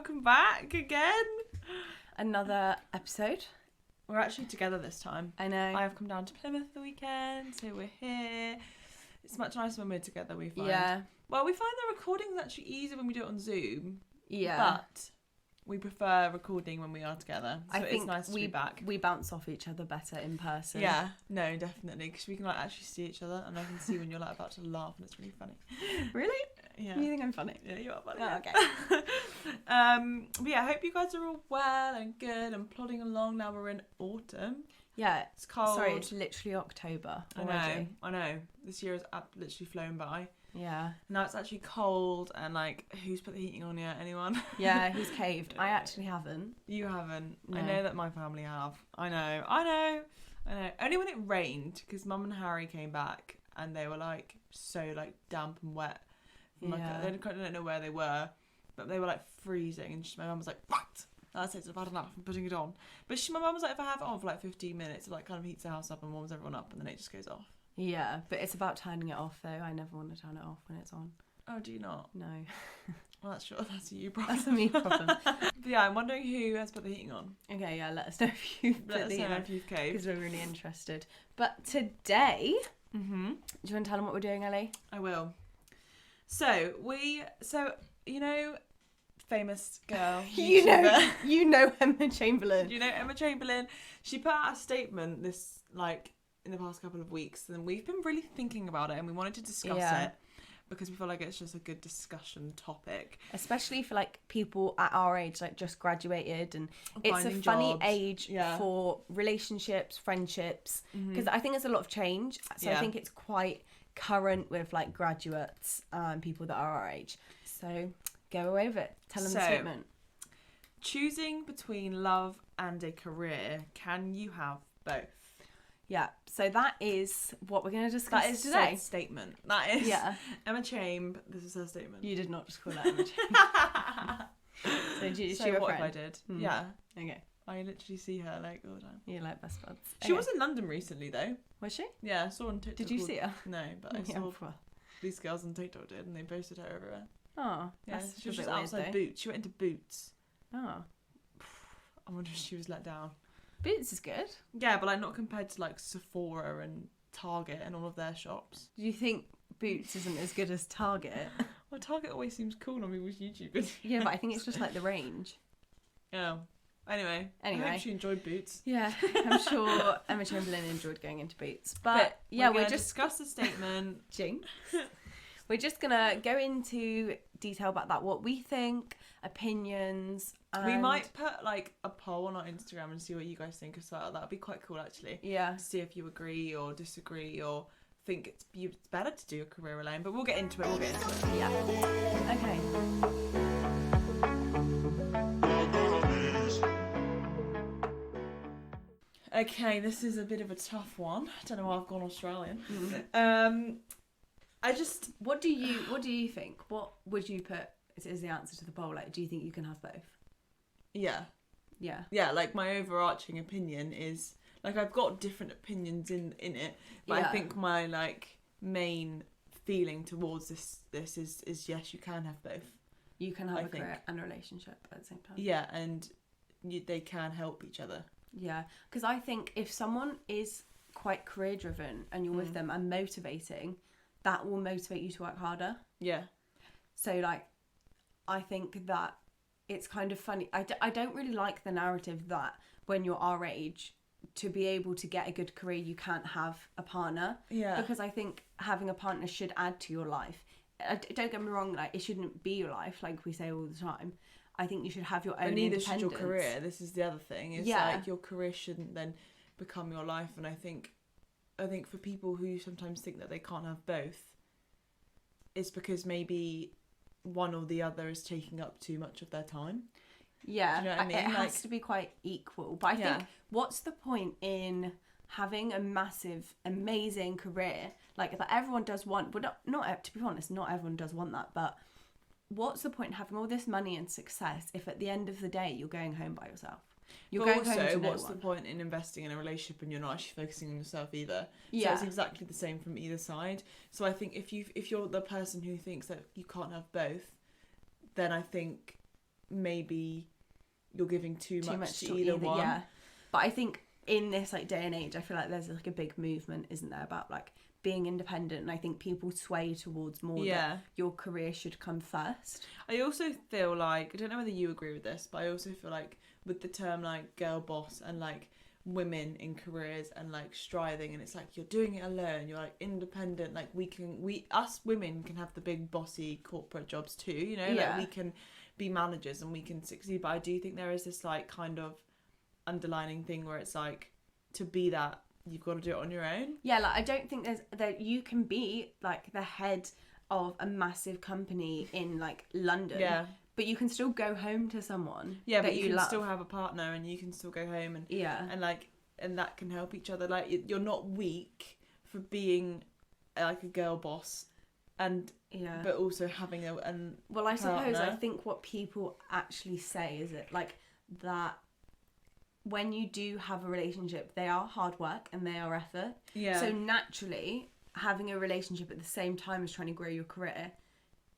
welcome back again. Another episode. We're actually together this time. I know. I have come down to Plymouth the weekend, so we're here. It's much nicer when we're together, we find. Yeah. Well, we find the recording's actually easier when we do it on Zoom. Yeah. But we prefer recording when we are together. So I think it's nice to be back. We bounce off each other better in person. Yeah, no, definitely. Because we can like actually see each other and I can see when you're like about to laugh and it's really funny. Really? Yeah. You think I'm funny? Yeah, you are funny. Oh, yeah. okay. But yeah, I hope you guys are all well and good and plodding along. Now we're in autumn. Yeah. It's cold. Sorry, it's literally October already. I know. This year has literally flown by. Yeah. Now it's actually cold and like, who's put the heating on yet? Anyone? Yeah, he's caved. I actually haven't. You haven't. No. I know that my family have. I know. Only when it rained, because Mum and Harry came back and they were like so like damp and wet. Yeah. I don't know where they were, but they were like freezing. And my mum was like, "Right, that's it. I've had enough. I'm putting it on." But my mum was like, "If I have it on for like 15 minutes, it like kind of heats the house up and warms everyone up, and then it just goes off." Yeah, but it's about turning it off though. I never want to turn it off when it's on. Oh, do you not? No. Well, that's a you problem. That's a me problem. But yeah, I'm wondering who has put the heating on. Okay, yeah, let us know if you've Let put us the know on, if you've caved. because we're really interested. But today, Mm-hmm. do you want to tell them what we're doing, Ellie? I will. So you know, famous girl. YouTuber. you know Emma Chamberlain. You know Emma Chamberlain. She put out a statement this like in the past couple of weeks, and we've been really thinking about it, and we wanted to discuss it because we feel like it's just a good discussion topic, especially for like people at our age, like just graduated, and it's Finding a funny jobs. age Yeah. for relationships, friendships, because I think there's a lot of change. So I think it's quite current with like graduates and people that are our age. So go away with it. Tell them the statement. Choosing between love and a career, can you have both? Yeah, so that is what we're going to discuss That is today. said statement. That is Emma Chamb. This is her statement. You did not just call that Emma Chamberlain. So is she your what friend? if I did? Yeah. Okay. I literally see her like all the time. You like best buds. She was in London recently though. Was she? Yeah, I saw on TikTok. Did you see her? No, but I Yeah, saw well. these girls on TikTok did, and they posted her everywhere. Oh, Yeah, that's she was a just bit weird, outside though. Boots. She went into Boots. Oh, I wonder if she was let down. Boots is good. Yeah, but like not compared to like Sephora and Target and all of their shops. Do you think Boots isn't as good as Target? Well, Target always seems cool on people's YouTube videos. Yeah, but I think it's just like the range. Yeah. Anyway, I hope she enjoyed Boots. Yeah, I'm sure Emma Chamberlain enjoyed going into Boots. But yeah, we're just discuss the statement. Jinx. We're just gonna go into detail about that, what we think, opinions. And We might put like a poll on our Instagram and see what you guys think as well. That would be quite cool actually. Yeah. To see if you agree or disagree or think it's better to do a career alone. But we'll get into it. Yeah. Okay. Okay, this is a bit of a tough one. I don't know why I've gone Australian. What do you think? What would you put as the answer to the poll? Like, do you think you can have both? Yeah. Yeah. Like my overarching opinion is like I've got different opinions in it, but Yeah. I think my like main feeling towards this is yes, you can have both. You can have a career and a relationship at the same time. Yeah, and they can help each other. Yeah, because I think if someone is quite career driven and you're with them and motivating, that will motivate you to work harder. Yeah. So like, I think that it's kind of funny. I don't really like the narrative that when you're our age, to be able to get a good career, you can't have a partner. Yeah. Because I think having a partner should add to your life. Don't get me wrong, like it shouldn't be your life, like we say all the time. I think you should have your own independence. independence. But neither should your career. This is the other thing. It's like your career shouldn't then become your life. And I think for people who sometimes think that they can't have both, it's because maybe one or the other is taking up too much of their time. Yeah, do you know what I mean? It has to be quite equal. But I think, what's the point in having a massive, amazing career like that everyone does want? But not to be honest, not everyone does want that. But what's the point in having all this money and success if at the end of the day you're going home by yourself? You're but going also, home to no what's one. the point in investing in a relationship and you're not actually focusing on yourself either? Yeah. So it's exactly the same from either side. So I think if you're the person who thinks that you can't have both, then I think maybe you're giving too much to either one. Yeah, but I think in this like day and age, I feel like there's like a big movement, isn't there, about like being independent, and I think people sway towards more that your career should come first. I also feel like, I don't know whether you agree with this, but I also feel like with the term like girl boss and like women in careers and like striving, and it's like you're doing it alone, you're like independent, like us women can have the big bossy corporate jobs too, you know, like we can be managers and we can succeed. But I do think there is this like kind of underlining thing where it's like, to be that, you've got to do it on your own. Yeah, like I don't think that you can be like the head of a massive company in like London, but you can still go home to someone but you can still have a partner, and you can still go home, and and like, and that can help each other. Like you're not weak for being like a girl boss, and but also having a well, I suppose I think what people actually say is it like that when you do have a relationship, they are hard work and they are effort. Yeah. So naturally, having a relationship at the same time as trying to grow your career,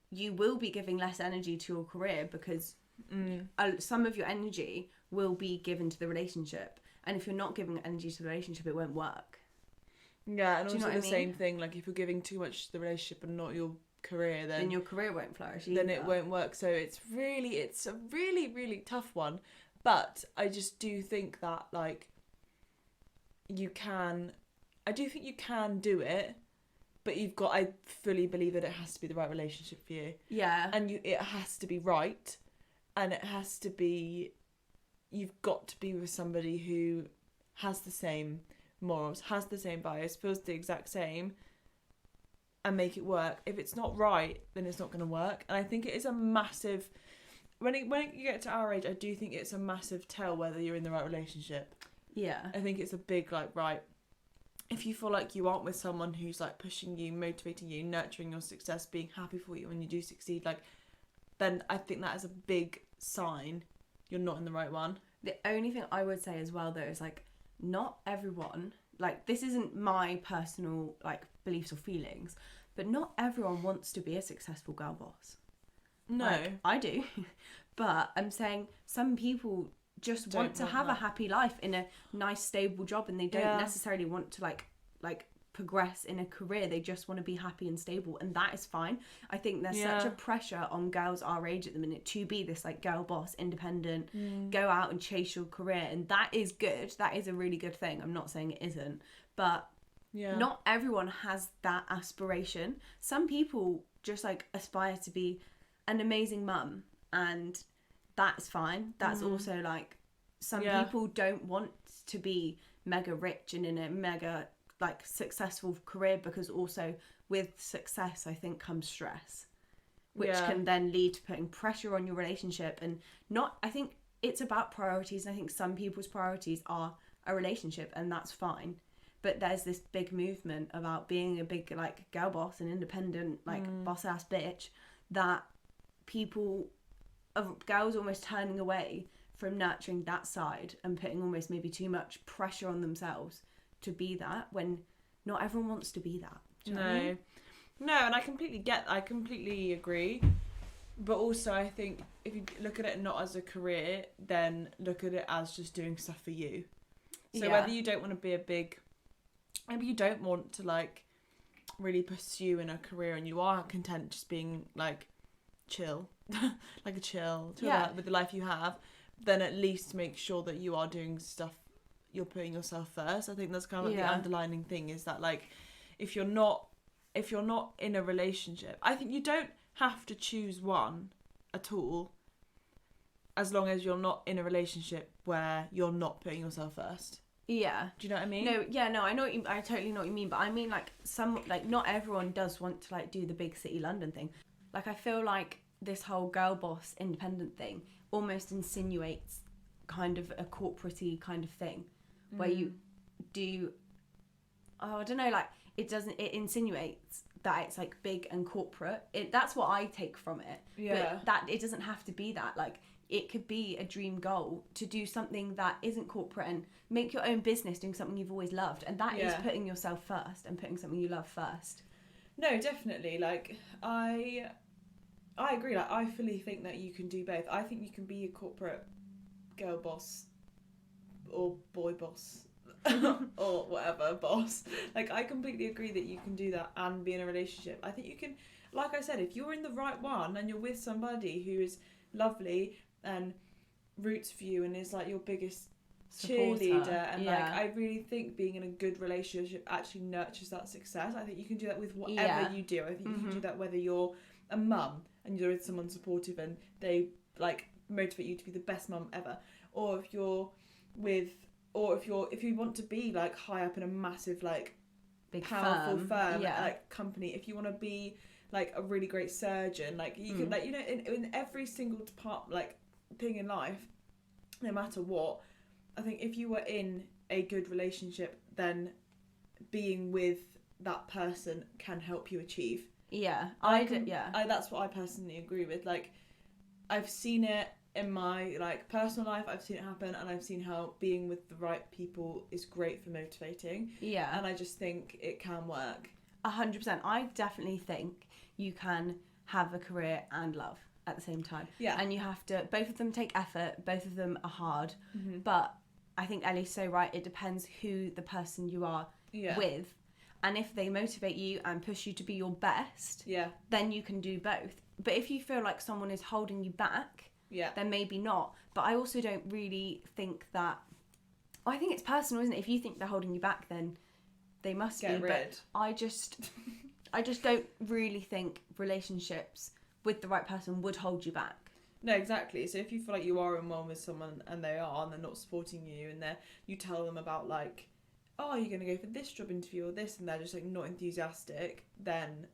you will be giving less energy to your career because some of your energy will be given to the relationship. And if you're not giving energy to the relationship, it won't work. Yeah, and also the same thing, like if you're giving too much to the relationship and not your career, then your career won't flourish either. Then it won't work. So it's a really, really tough one. But I just do think that, like, I do think you can do it, but I fully believe that it has to be the right relationship for you. Yeah. And it has to be right, and it has to be, you've got to be with somebody who has the same morals, has the same values, feels the exact same, and make it work. If it's not right, then it's not going to work. And I think it is a massive... When you get to our age, I do think it's a massive tell whether you're in the right relationship. Yeah. I think it's a big, like, right, if you feel like you aren't with someone who's, like, pushing you, motivating you, nurturing your success, being happy for you when you do succeed, like, then I think that is a big sign you're not in the right one. The only thing I would say as well, though, is, like, not everyone, like, this isn't my personal, like, beliefs or feelings, but not everyone wants to be a successful girl boss. No. Like, I do. But I'm saying some people just want to have a happy life in a nice, stable job, and they don't necessarily want to like progress in a career. They just want to be happy and stable, and that is fine. I think there's such a pressure on girls our age at the minute to be this like girl boss, independent, go out and chase your career, and that is good. That is a really good thing. I'm not saying it isn't, but not everyone has that aspiration. Some people just like aspire to be an amazing mum, and that's fine. That's also like some people don't want to be mega rich and in a mega like successful career, because also with success I think comes stress, which can then lead to putting pressure on your relationship. And I think it's about priorities, and I think some people's priorities are a relationship, and that's fine. But there's this big movement about being a big like girl boss and independent like boss ass bitch, that girls almost turning away from nurturing that side and putting almost maybe too much pressure on themselves to be that, when not everyone wants to be that. Do you know what I mean? No, and I completely agree. But also I think if you look at it not as a career, then look at it as just doing stuff for you. So whether you don't want to be maybe you don't want to like really pursue in a career, and you are content just being like chill out with the life you have, then at least make sure that you are doing stuff, you're putting yourself first. I think that's kind of like the underlining thing, is that like if you're not in a relationship, I think you don't have to choose one at all, as long as you're not in a relationship where you're not putting yourself first. Yeah. Do you know what I mean? No, I totally know what you mean, but I mean like not everyone does want to like do the big city London thing. Like I feel like this whole girl boss independent thing almost insinuates kind of a corporate-y kind of thing, where you do, I don't know, like it insinuates that it's like big and corporate. That's what I take from it. Yeah. But that it doesn't have to be that. Like it could be a dream goal to do something that isn't corporate and make your own business doing something you've always loved, and that is putting yourself first and putting something you love first. No, definitely. Like I I agree. Like, I fully think that you can do both. I think you can be a corporate girl boss or boy boss or whatever boss. Like, I completely agree that you can do that and be in a relationship. I think you can, like I said, if you're in the right one and you're with somebody who is lovely and roots for you and is like your biggest cheerleader, and like, I really think being in a good relationship actually nurtures that success. I think you can do that with whatever you do. I think you can do that whether you're a mum and you're with someone supportive and they like motivate you to be the best mum ever, or if you want to be like high up in a massive like big powerful firm like company, if you want to be like a really great surgeon, like you can, like, you know, in every single part like thing in life, no matter what, I think if you were in a good relationship, then being with that person can help you achieve. Yeah, that's what I personally agree with. Like, I've seen it in my like personal life, I've seen it happen, and I've seen how being with the right people is great for motivating. Yeah, and I just think it can work. 100%. I definitely think you can have a career and love at the same time. Yeah, and you have to. Both of them take effort. Both of them are hard. But I think Ellie's so right. It depends who the person you are with. And if they motivate you and push you to be your best, then you can do both. But if you feel like someone is holding you back, then maybe not. But I also don't really think that... Well, I think it's personal, isn't it? If you think they're holding you back, then they must get be. Rid. But I just don't really think relationships with the right person would hold you back. No, exactly. So if you feel like you are in one with someone and they're not supporting you, and you tell them about like, oh, you're going to go for this job interview or this, and they're just like not enthusiastic, then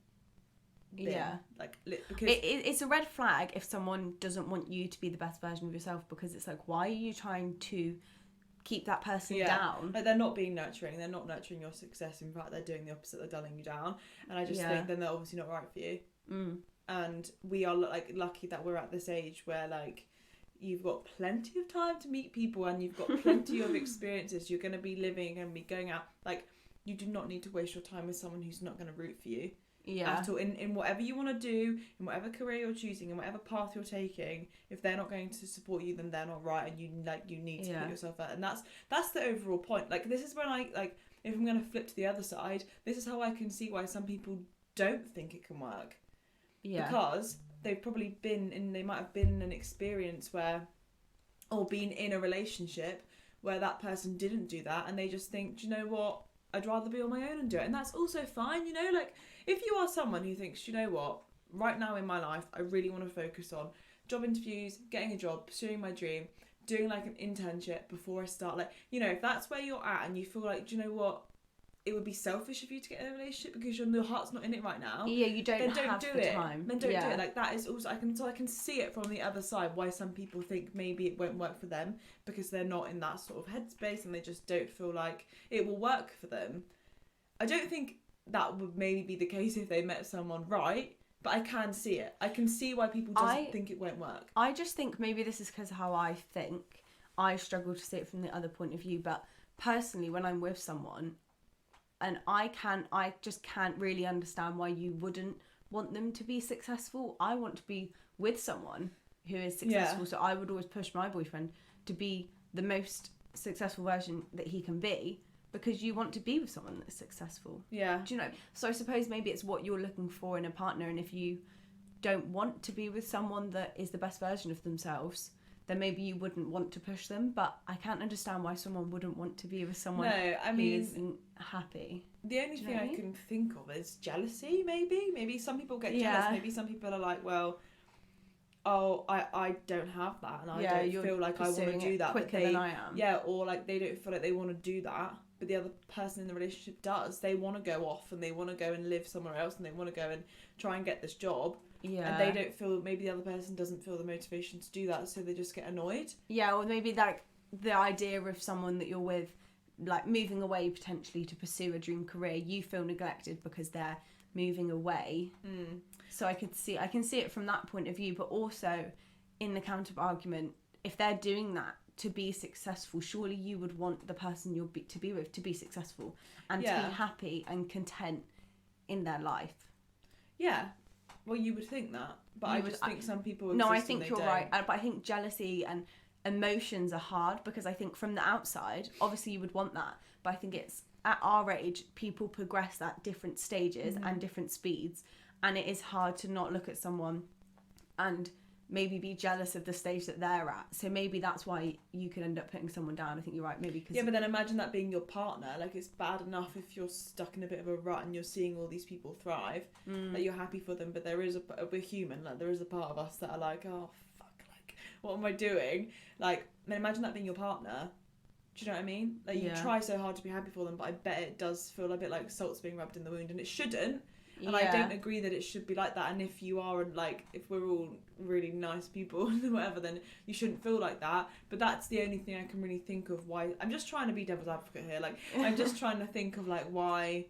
like, because it's a red flag if someone doesn't want you to be the best version of yourself, because it's like, why are you trying to keep that person down? Like, they're not being nurturing, they're not nurturing your success. In fact, they're doing the opposite, they're dulling you down. And I just think then they're obviously not right for you. And we are like lucky that we're at this age where like you've got plenty of time to meet people and you've got plenty of experiences. You're going to be living and be going out. Like, you do not need to waste your time with someone who's not going to root for you at all. In whatever you want to do, in whatever career you're choosing, in whatever path you're taking, if they're not going to support you, then they're not right, and you need to put yourself out. And that's the overall point. Like, this is when I, like, if I'm going to flip to the other side, this is how I can see why some people don't think it can work. Because they've probably they might have been in an experience where, or been in a relationship where that person didn't do that, and they just think, do you know what, I'd rather be on my own and do it. And that's also fine, you know, like, if you are someone who thinks, you know what, right now in my life, I really want to focus on job interviews, getting a job, pursuing my dream, doing like an internship before I start, like, you know, if that's where you're at and you feel like, do you know what, it would be selfish of you to get in a relationship because your heart's not in it right now. Yeah, you don't have do the it. time. Then don't do it. Like, that is also, I can see it from the other side why some people think maybe it won't work for them because they're not in that sort of headspace and they just don't feel like it will work for them. I don't think that would maybe be the case if they met someone right, but I can see it. I can see why people just think it won't work. I just think maybe this is because of how I think. I struggle to see it from the other point of view, but personally, when I'm with someone, and I just can't really understand why you wouldn't want them to be successful. I want to be with someone who is successful, so I would always push my boyfriend to be the most successful version that he can be, because you want to be with someone that's successful. Yeah. Do you know? So I suppose maybe it's what you're looking for in a partner, and if you don't want to be with someone that is the best version of themselves, then maybe you wouldn't want to push them. But I can't understand why someone wouldn't want to be with someone who isn't happy. The only thing I can think of is jealousy, maybe. Maybe some people get jealous. Maybe some people are like, well, I don't have that, and I don't feel like I want to do that. Quicker than I am. Yeah, or like they don't feel like they want to do that, but the other person in the relationship does. They want to go off and they want to go and live somewhere else and they want to go and try and get this job. Yeah. And they don't feel, maybe the other person doesn't feel the motivation to do that, so they just get annoyed. Yeah, or maybe like the idea of someone that you're with, like moving away potentially to pursue a dream career, you feel neglected because they're moving away. So I can see it from that point of view, but also in the counter argument, if they're doing that to be successful, surely you would want the person to be with to be successful and to be happy and content in their life. Yeah. Well, you would think that, but I just think some people No, I exist and think they you're don't. right. But I think jealousy and emotions are hard, because I think from the outside, obviously you would want that. But I think it's at our age, people progress at different stages and different speeds. And it is hard to not look at someone and maybe be jealous of the stage that they're at. So maybe that's why you could end up putting someone down. I think you're right, maybe. Cause... Yeah, but then imagine that being your partner. Like, it's bad enough if you're stuck in a bit of a rut and you're seeing all these people thrive, that you're happy for them, but there is we're human. Like, there is a part of us that are like, oh, fuck, like, what am I doing? Like, then imagine that being your partner. Do you know what I mean? Like, you try so hard to be happy for them, but I bet it does feel a bit like salt's being rubbed in the wound, and it shouldn't. And I don't agree that it should be like that. And if you are, like, if we're all really nice people and whatever, then you shouldn't feel like that. But that's the only thing I can really think of why. I'm just trying to be devil's advocate here. Like, I'm just trying to think of, like, why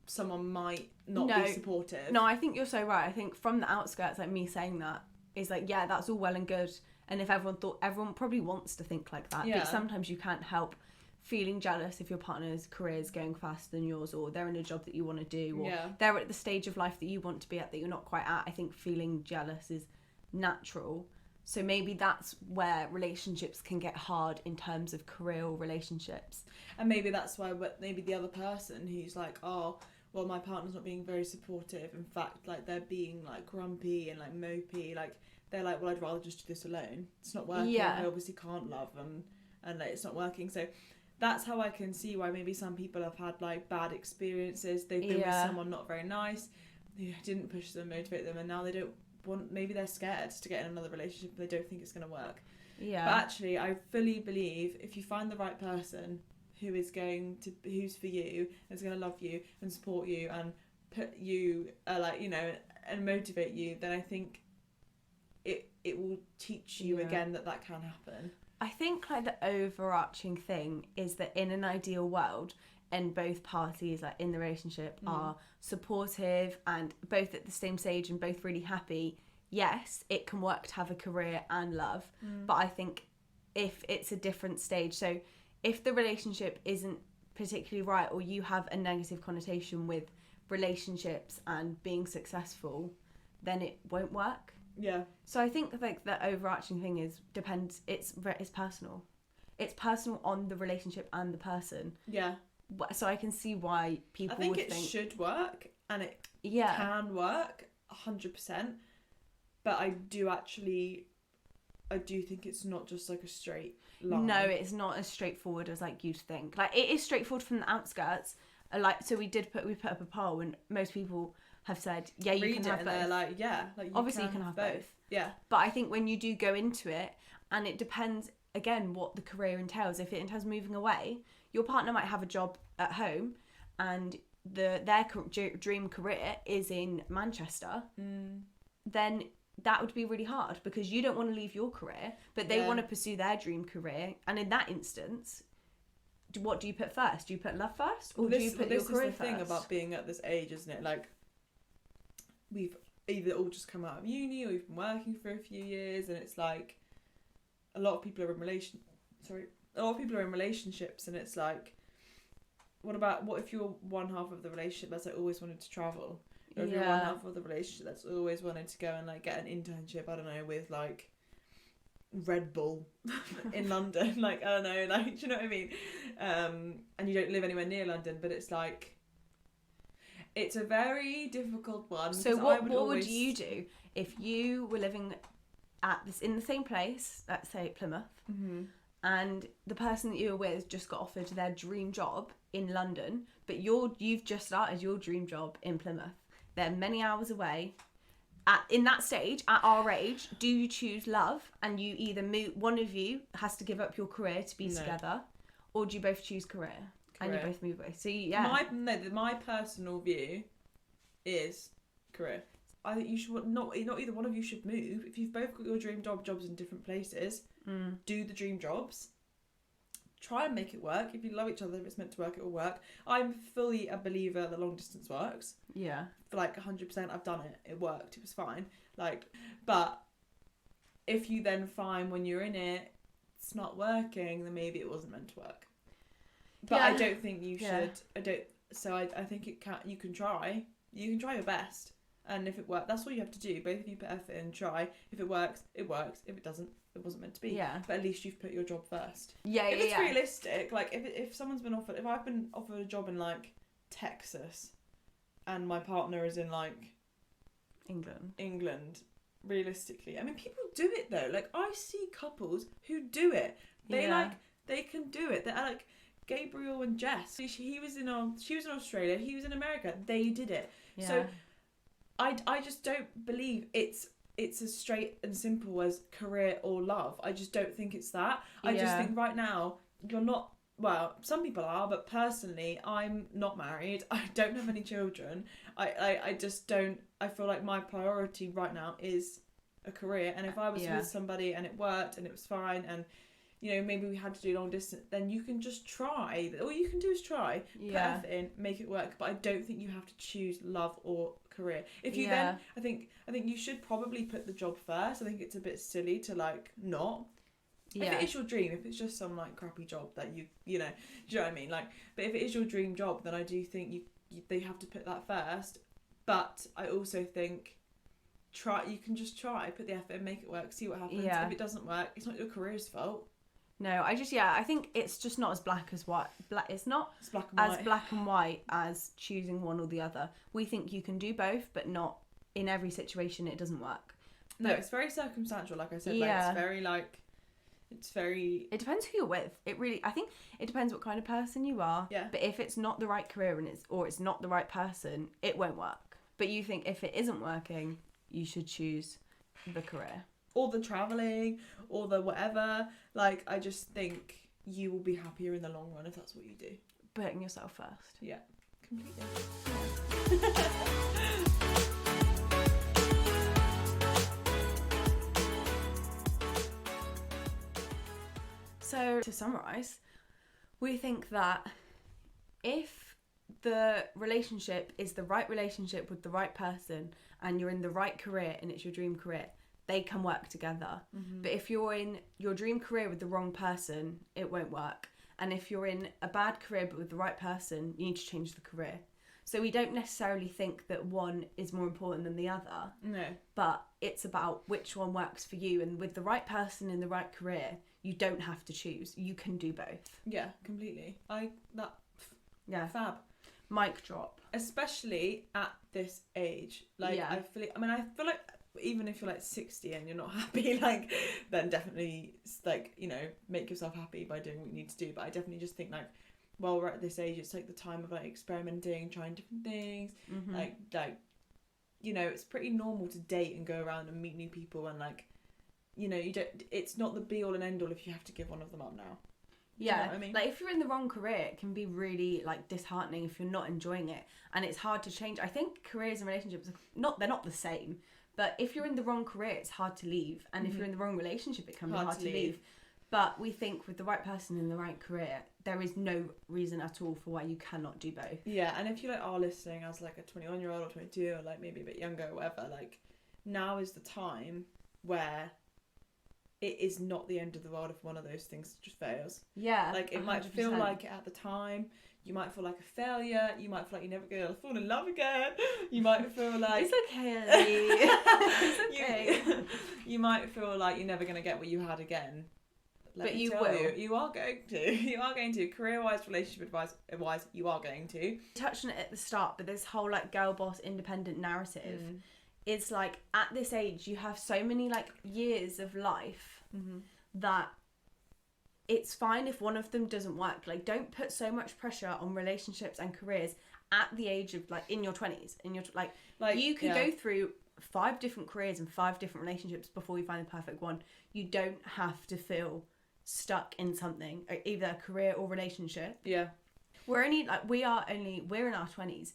someone might not be supportive. No, I think you're so right. I think from the outskirts, like, me saying that is like, yeah, that's all well and good. And if everyone probably wants to think like that. But sometimes you can't help feeling jealous if your partner's career is going faster than yours, or they're in a job that you want to do, or they're at the stage of life that you want to be at that you're not quite at. I think feeling jealous is natural. So maybe that's where relationships can get hard in terms of career or relationships. And maybe that's why maybe the other person who's like, oh, well, my partner's not being very supportive. In fact, like, they're being, like, grumpy and, like, mopey. Like, they're like, well, I'd rather just do this alone. It's not working. I obviously can't love them, and like, it's not working. So that's how I can see why maybe some people have had, like, bad experiences. They've been with someone not very nice, who didn't push them, motivate them, and now they don't want, maybe they're scared to get in another relationship and they don't think it's going to work. Yeah. But actually, I fully believe if you find the right person who's for you, and is going to love you and support you and put you, like, you know, and motivate you, then I think it will teach you again that can happen. I think, like, the overarching thing is that in an ideal world, and both parties, like, in the relationship are supportive and both at the same stage and both really happy, yes, it can work to have a career and love. But I think if it's a different stage, so if the relationship isn't particularly right, or you have a negative connotation with relationships and being successful, then it won't work. Yeah. So I think, like, the overarching thing depends. It's personal. It's personal on the relationship and the person. Yeah. So I can see why people would think... I think it should work, and it can work 100%. But I do think it's not just, like, a straight line. No, it's not as straightforward as, like, you'd think. Like, it is straightforward from the outskirts. Like, so we put up a poll, and most people have said, yeah, you can have both. They're like, yeah, like, obviously you can have both. Yeah. But I think when you do go into it, and it depends again what the career entails. If it entails moving away, your partner might have a job at home, and their dream career is in Manchester. Then that would be really hard, because you don't want to leave your career, but they want to pursue their dream career. And in that instance, what do you put first? Do you put love first, or do you put your career first? This is the thing about being at this age, isn't it? Like, we've either all just come out of uni, or we've been working for a few years, and it's like a lot of people are in relationships, and it's like, what if you're one half of the relationship that's, like, always wanted to travel, or if you're one half of the relationship that's always wanted to go and, like, get an internship, I don't know, with, like, Red Bull in London, like, I don't know, like, do you know what I mean? And you don't live anywhere near London, but it's like, it's a very difficult one. So what would you do if you were living in the same place, let's say Plymouth, and the person that you were with just got offered their dream job in London, but you've just started your dream job in Plymouth? They're many hours away. In that stage, at our age, do you choose love, and you either move, one of you has to give up your career to be together, or do you both choose career? And you both move away? So my personal view is career. I think you should not either one of you should move. If you've both got your dream jobs in different places, do the dream jobs. Try and make it work. If you love each other, if it's meant to work, it will work. I'm fully a believer that long distance works. Yeah. For, like, 100%, I've done it. It worked. It was fine. Like, but if you then find when you're in it, it's not working, then maybe it wasn't meant to work. But I don't think you should. I think you can try. You can try your best. And if it works, that's all you have to do. Both of you put effort in, try. If it works, it works. If it doesn't, it wasn't meant to be. Yeah. But at least you've put your job first. Yeah, if it's realistic, like if someone's been offered, if I've been offered a job in like Texas, and my partner is in like England, realistically, I mean, people do it though. Like I see couples who do it. They can do it. They're like Gabriel and Jess. She was in Australia. He was in America. They did it. Yeah. So I just don't believe it's as straight and simple as career or love. I just don't think it's that. I just think right now you're not. Well, some people are, but personally, I'm not married. I don't have any children. I just don't. I feel like my priority right now is a career. And if I was with somebody and it worked and it was fine and, you know, maybe we had to do long distance, then you can just try. All you can do is try. Put effort in, make it work. But I don't think you have to choose love or career. If you then, I think you should probably put the job first. I think it's a bit silly to like not. Yeah. If it is your dream, if it's just some like crappy job that you know, do you know what I mean? Like, but if it is your dream job, then I do think they have to put that first. But I also think you can just try, put the effort in, make it work, see what happens. If it doesn't work, it's not your career's fault. No, I think it's just not as black as white. It's not black and white. As black and white as choosing one or the other. We think you can do both, but not in every situation. It doesn't work. No, it's very circumstantial. Like I said, like it's very like. It depends who you're with. I think it depends what kind of person you are. Yeah. But if it's not the right career or it's not the right person, it won't work. But you think if it isn't working, you should choose the career. Or the travelling, or the whatever. Like, I just think you will be happier in the long run if that's what you do. Putting yourself first. Yeah, completely. Yeah. So, to summarise, we think that if the relationship is the right relationship with the right person and you're in the right career and it's your dream career, they can work together. Mm-hmm. But if you're in your dream career with the wrong person, it won't work. And if you're in a bad career but with the right person, you need to change the career. So we don't necessarily think that one is more important than the other. No. But it's about which one works for you. And with the right person in the right career, you don't have to choose. You can do both. Yeah, completely. Fab. Mic drop. Especially at this age. Like, I feel like even if you're like 60 and you're not happy, like, then definitely, like, you know, make yourself happy by doing what you need to do. But I definitely just think, like, well, we're at this age, it's like the time of like experimenting, trying different things. Mm-hmm. Like, you know, it's pretty normal to date and go around and meet new people and like, you know, it's not the be all and end all if you have to give one of them up now. Yeah, you know what I mean? Like if you're in the wrong career, it can be really like disheartening if you're not enjoying it, and it's hard to change. I think careers and relationships they're not the same, but if you're in the wrong career, it's hard to leave, and if you're in the wrong relationship, it can be hard to leave. But we think with the right person in the right career, there is no reason at all for why you cannot do both. Yeah, and if you like are listening as like a 21-year-old or 22 or like maybe a bit younger or whatever, like now is the time where it is not the end of the world if one of those things just fails. Yeah. Like it 100%. Might feel like it at the time. You might feel like a failure. You might feel like you're never going to fall in love again. You might feel like... It's okay, Ellie. It's okay. You might feel like you're never going to get what you had again. But you will. You are going to. You are going to. Career-wise, relationship advice-wise, you are going to. You touched on it at the start, but this whole like girl boss independent narrative is like at this age you have so many like years of life that it's fine if one of them doesn't work. Like don't put so much pressure on relationships and careers at the age of like in your 20s. In your like you could go through 5 different careers and 5 different relationships before you find the perfect one. You don't have to feel stuck in something, either a career or relationship. Yeah. We're in our 20s.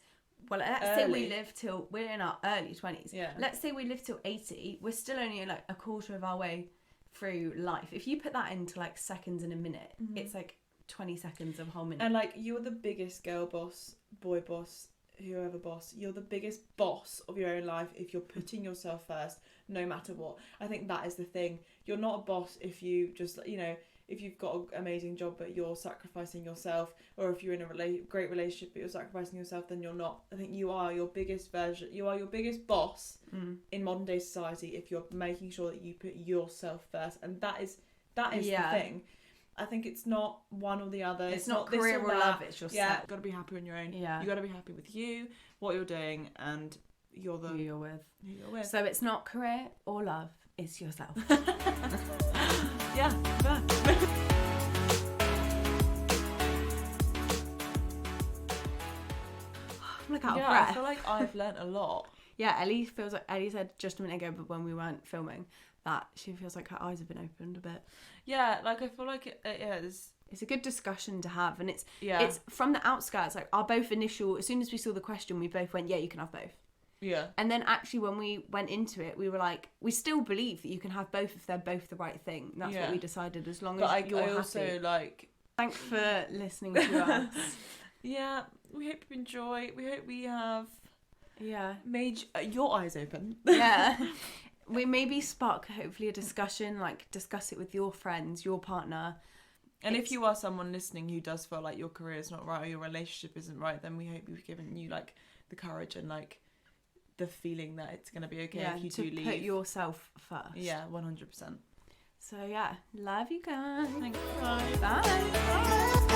Well, let's say we live till we're in our early 20s. Yeah. Let's say we live till 80. We're still only like a quarter of our way through life. If you put that into like seconds in a minute, it's like 20 seconds of a whole minute. And like you're the biggest girl boss, boy boss, whoever boss, you're the biggest boss of your own life if you're putting yourself first no matter what. I think that is the thing. You're not a boss if you just, you know, if you've got an amazing job but you're sacrificing yourself, or if you're in a great relationship but you're sacrificing yourself, then you're not. I think you are your biggest boss in modern day society if you're making sure that you put yourself first, and that is the thing. I think it's not one or the other. It's not career or love, it's yourself. Yeah, you've got to be happy on your own. Yeah. You got to be happy with you, what you're doing, and who you're with. So it's not career or love, it's yourself. Yeah. I'm like out of breath. I feel like I've learnt a lot. Yeah, Ellie said just a minute ago, but when we weren't filming, that she feels like her eyes have been opened a bit. Yeah, like I feel like it is. It's a good discussion to have, and it's from the outskirts. Like our both initial, as soon as we saw the question, we both went, yeah, you can have both. Yeah. And then actually when we went into it, we were like, we still believe that you can have both if they're both the right thing. That's what we decided, as long as you're happy. But I also like... Thanks for listening to us. Yeah, we hope you enjoy. We hope we have made your eyes open. Yeah. We maybe spark, hopefully, a discussion, like discuss it with your friends, your partner. And if you are someone listening who does feel like your career is not right or your relationship isn't right, then we hope we've given you like the courage and like the feeling that it's going to be okay if you do leave. Put yourself first. Yeah, 100%. So yeah, love you guys. Thank you. Bye. Bye.